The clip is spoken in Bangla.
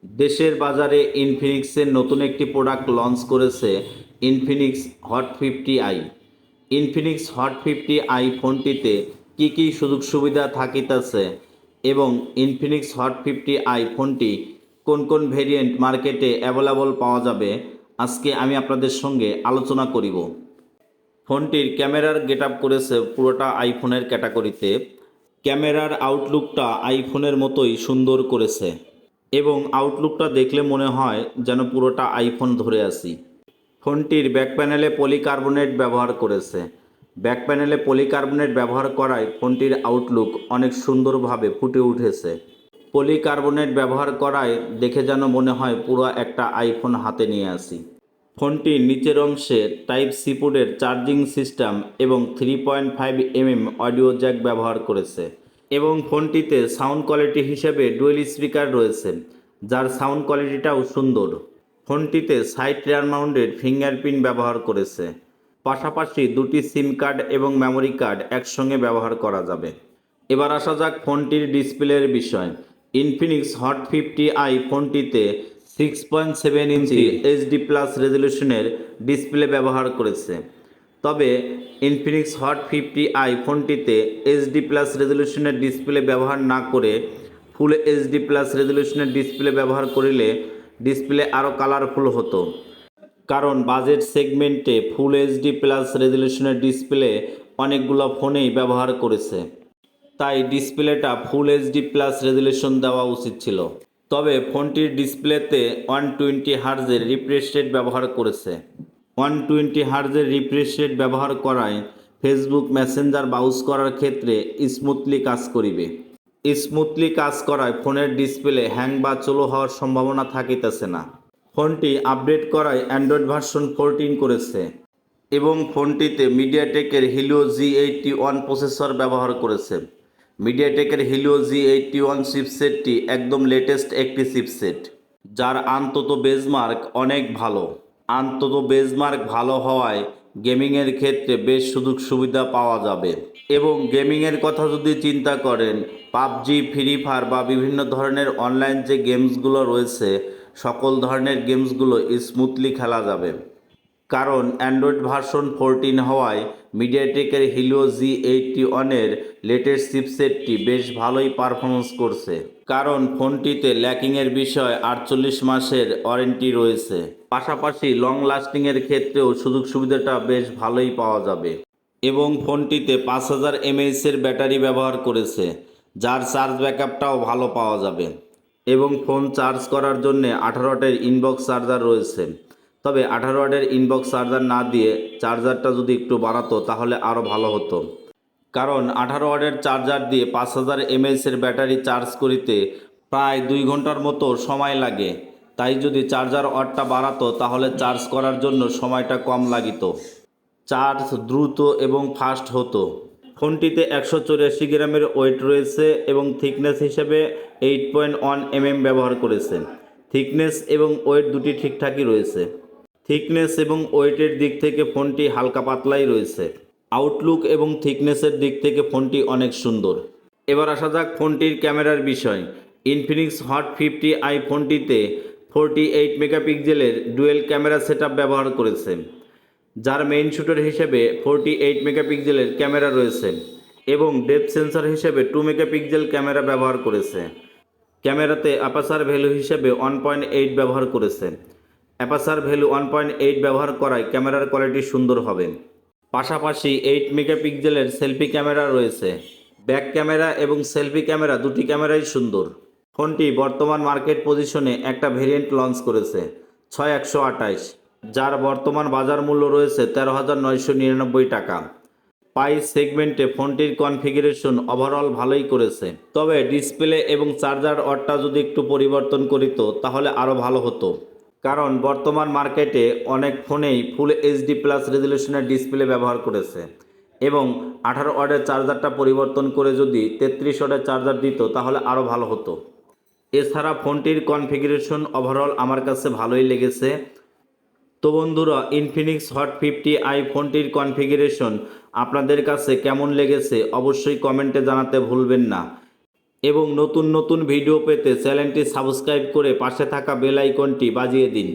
দেশের বাজারে ইনফিনিক্সের নতুন একটি প্রোডাক্ট লঞ্চ করেছে Infinix hot 50i। Infinix hot 50i ফোনটিতে কি কি সুযোগ সুবিধা থাকিতেছে এবং ইনফিনিক্স হট 50i ফোনটি কোন কোন ভেরিয়েন্ট মার্কেটে অ্যাভেলেবল পাওয়া যাবে, আজকে আমি আপনাদের সঙ্গে আলোচনা করিব। ফোনটির ক্যামেরার গেটআপ করেছে পুরোটা আইফোনের ক্যাটাগরিতে। ক্যামেরার আউটলুকটা আইফোনের মতোই সুন্দর করেছে এবং আউটলুকটা দেখলে মনে হয় যেন পুরোটা আইফোন ধরে আছি। ফোনটির ব্যাক প্যানেলে পলিকার্বনেট ব্যবহার করেছে। ব্যাক প্যানেলে পলিকার্বনেট ব্যবহার করায় ফোনটির আউটলুক অনেক সুন্দরভাবে ফুটে উঠেছে। পলিকার্বনেট ব্যবহার করায় দেখে যেন মনে হয় পুরো একটা আইফোন হাতে নিয়ে আসি। ফোনটির নিচের অংশে টাইপ সি পোর্টের চার্জিং সিস্টেম এবং 3.5 mm অডিও জ্যাক ব্যবহার করেছে এবং ফোনটিতে সাউন্ড কোয়ালিটি হিসেবে ডুয়েল স্পিকার রয়েছে, যার সাউন্ড কোয়ালিটিটাও সুন্দর। ফোনটিতে সাইড রেয়ার মাউন্টেড ফিঙ্গারপ্রিন্ট ব্যবহার করেছে। পাশাপাশি দুটি সিম কার্ড এবং মেমোরি কার্ড একসঙ্গে ব্যবহার করা যাবে। এবার আসা যাক ফোনটির ডিসপ্লের বিষয়। ইনফিনিক্স হট 50i ফোনটিতে 6.7 ইঞ্চি এইচডি প্লাস রেজলিউশনের ডিসপ্লে ব্যবহার করেছে। তবে ইনফিনিক্স হট 50i ফোনটিতে এইচডি প্লাস রেজলিউশনের ডিসপ্লে ব্যবহার না করে ফুল এইচডি প্লাস রেজলিউশনের ডিসপ্লে ব্যবহার করলে ডিসপ্লে আরও কালারফুল হতো, কারণ বাজেট সেগমেন্টে ফুল এইচডি প্লাস রেজলিউশনের ডিসপ্লে অনেকগুলো ফোনেই ব্যবহার করেছে, তাই ডিসপ্লেটা ফুল এইচডি প্লাস রেজলিউশন দেওয়া উচিত ছিল। তবে ফোনটির ডিসপ্লেতে 120 হার্জের রিফ্রেশ রেট ব্যবহার করেছে। 120 হার্জের রিফ্রেশ রেট ব্যবহার করায় ফেসবুক মেসেঞ্জার ব্রাউজ করার ক্ষেত্রে স্মুথলি কাজ করিবে। স্মুথলি কাজ করায় ফোনের ডিসপ্লে হ্যাং বা চলো হওয়ার সম্ভাবনা থাকিতেছে না। ফোনটি আপডেট করায় অ্যান্ড্রয়েড ভার্সন 14 করেছে এবং ফোনটিতে মিডিয়াটেকের হিলিও G81 প্রসেসর ব্যবহার করেছে। মিডিয়াটেকের হিলিও G81 চিপসেটটি একদম লেটেস্ট একটি চিপসেট, যার আন্তত বেজমার্ক অনেক ভালো। আন্তত বেজমার্ক ভালো হওয়ায় গেমিংয়ের ক্ষেত্রে বেশ সুযোগ সুবিধা পাওয়া যাবে এবং গেমিংয়ের কথা যদি চিন্তা করেন, পাবজি, ফ্রি ফায়ার বা বিভিন্ন ধরনের অনলাইন যে গেমসগুলো রয়েছে সকল ধরনের গেমসগুলো স্মুথলি খেলা যাবে, কারণ অ্যান্ড্রয়েড ভার্সন 14 হওয়ায় মিডিয়াটেকের হিলিও G81-এর লেটেস্ট চিপসেটটি বেশ ভালোই পারফরমেন্স করছে, কারণ ফোনটিতে ল্যাকিংয়ের বিষয় 48 মাসের ওয়ারেন্টি রয়েছে। পাশাপাশি লং লাস্টিংয়ের ক্ষেত্রেও সুযোগ সুবিধাটা বেশ ভালোই পাওয়া যাবে এবং ফোনটিতে 5000 mAh-এর ব্যাটারি ব্যবহার করেছে, যার চার্জ ব্যাকআপটাও ভালো পাওয়া যাবে এবং ফোন চার্জ করার জন্য 18 ওয়াটের ইনবক্স চার্জার রয়েছে। তবে 18 ওয়াটের ইনবক্স চার্জার না দিয়ে চার্জারটা যদি একটু বাড়াতো তাহলে আরও ভালো হতো, কারণ 18 ওয়াটের চার্জার দিয়ে 5000 mAh-এর ব্যাটারি চার্জ করিতে প্রায় 2 ঘন্টার মতো সময় লাগে। তাই যদি চার্জার ওয়াটটা বাড়াতো তাহলে চার্জ করার জন্য সময়টা কম লাগিত, চার্জ দ্রুত এবং ফাস্ট হতো। ফোনটিতে 184 গ্রামের ওয়েট রয়েছে এবং থিকনেস হিসেবে 8.1 mm ব্যবহার করেছে। থিকনেস এবং ওয়েট দুটি ঠিকঠাকই রয়েছে। থিকনেস এবং ওয়েটের দিক থেকে ফোনটি হালকা পাতলাই রয়েছে। আউটলুক এবং থিকনেসের দিক থেকে ফোনটি অনেক সুন্দর। এবার আসা যাক ফোনটির ক্যামেরার বিষয়। ইনফিনিক্স হট 50i ফোনটিতে 48 মেগাপিক্সেলের ডুয়েল ক্যামেরা সেটআপ ব্যবহার করেছে, যার মেইন শুটার হিসেবে 48 মেগাপিক্সেলের ক্যামেরা রয়েছে এবং ডেপথ সেন্সর হিসেবে 2 মেগাপিক্সেল ক্যামেরা ব্যবহার করেছে। ক্যামেরাতে অ্যাপারচার ভ্যালু হিসেবে 1.8 ব্যবহার করেছে। অ্যাপারচার ভ্যালু 1.8 ব্যবহার করায় ক্যামেরার কোয়ালিটি সুন্দর হবে। পাশাপাশি 8 মেগাপিক্সেলের সেলফি ক্যামেরা রয়েছে। ব্যাক ক্যামেরা এবং সেলফি ক্যামেরা দুটি ক্যামেরাই সুন্দর। ফোনটি বর্তমান মার্কেট পজিশনে একটা ভেরিয়েন্ট লঞ্চ করেছে 6128, যার বর্তমান বাজার মূল্য রয়েছে 13,999 টাকা। প্রাইস সেগমেন্টে ফোনটির কনফিগারেশন ওভারঅল ভালোই করেছে, তবে ডিসপ্লে এবং চার্জার ওয়াটটা যদি একটু পরিবর্তন করিত তাহলে আরও ভালো হতো, কারণ বর্তমান মার্কেটে অনেক ফোনেই ফুল এইচডি প্লাস রেজলিউশনের ডিসপ্লে ব্যবহার করেছে এবং 18 ওয়াটের চার্জারটা পরিবর্তন করে যদি 33 ওয়াটের চার্জার দিত তাহলে আরও ভালো হতো। এছাড়া ফোনটির কনফিগারেশন ওভারঅল আমার কাছে ভালোই লেগেছে। তো বন্ধুরা, ইনফিনিক্স হট 50i ফোনটির কনফিগারেশন আপনাদের কাছে কেমন লেগেছে অবশ্যই কমেন্টে জানাতে ভুলবেন না এবং নতুন নতুন ভিডিও পেতে চ্যানেলটি সাবস্ক্রাইব করে পাশে থাকা বেল আইকনটি বাজিয়ে দিন।